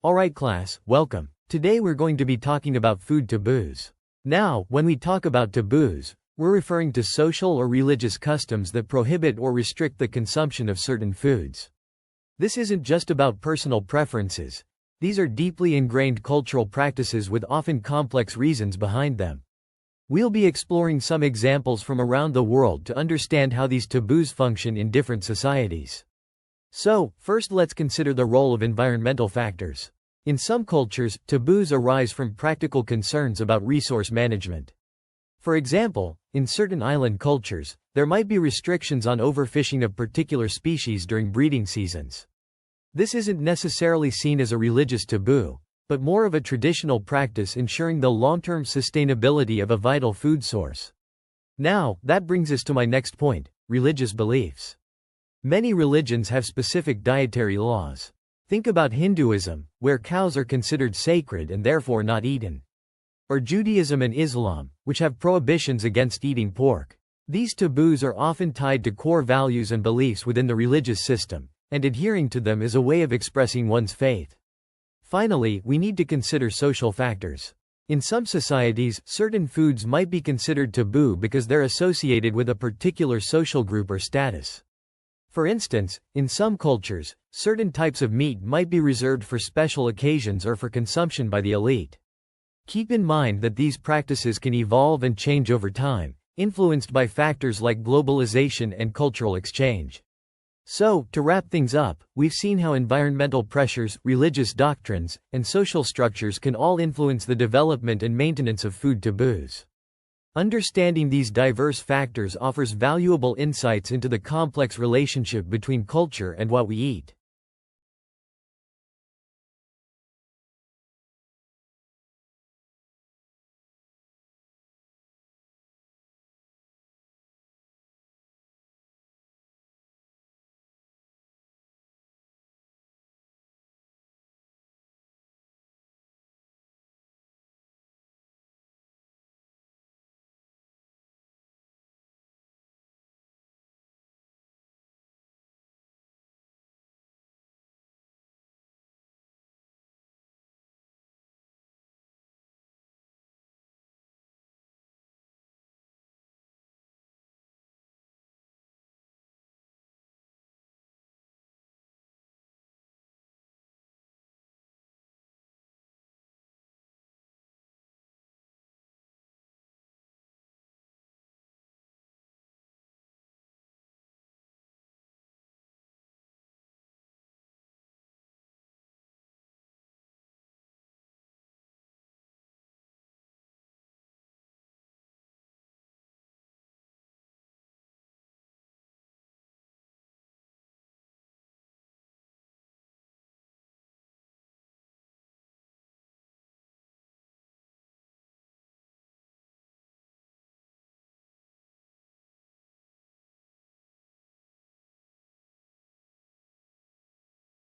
Alright class, welcome. Today we're going to be talking about food taboos. Now, when we talk about taboos, we're referring to social or religious customs that prohibit or restrict the consumption of certain foods. This isn't just about personal preferences. These are deeply ingrained cultural practices with often complex reasons behind them. We'll be exploring some examples from around the world to understand how these taboos function in different societies. So, first let's consider the role of environmental factors. In some cultures, taboos arise from practical concerns about resource management. For example, in certain island cultures, there might be restrictions on overfishing of particular species during breeding seasons. This isn't necessarily seen as a religious taboo, but more of a traditional practice ensuring the long-term sustainability of a vital food source. Now, that brings us to my next point: religious beliefs. Many religions have specific dietary laws. Think about Hinduism, where cows are considered sacred and therefore not eaten. Or Judaism and Islam, which have prohibitions against eating pork. These taboos are often tied to core values and beliefs within the religious system, and adhering to them is a way of expressing one's faith. Finally, we need to consider social factors. In some societies, certain foods might be considered taboo because they're associated with a particular social group or status. For instance, in some cultures, certain types of meat might be reserved for special occasions or for consumption by the elite. Keep in mind that these practices can evolve and change over time, influenced by factors like globalization and cultural exchange. So, to wrap things up, we've seen how environmental pressures, religious doctrines, and social structures can all influence the development and maintenance of food taboos. Understanding these diverse factors offers valuable insights into the complex relationship between culture and what we eat.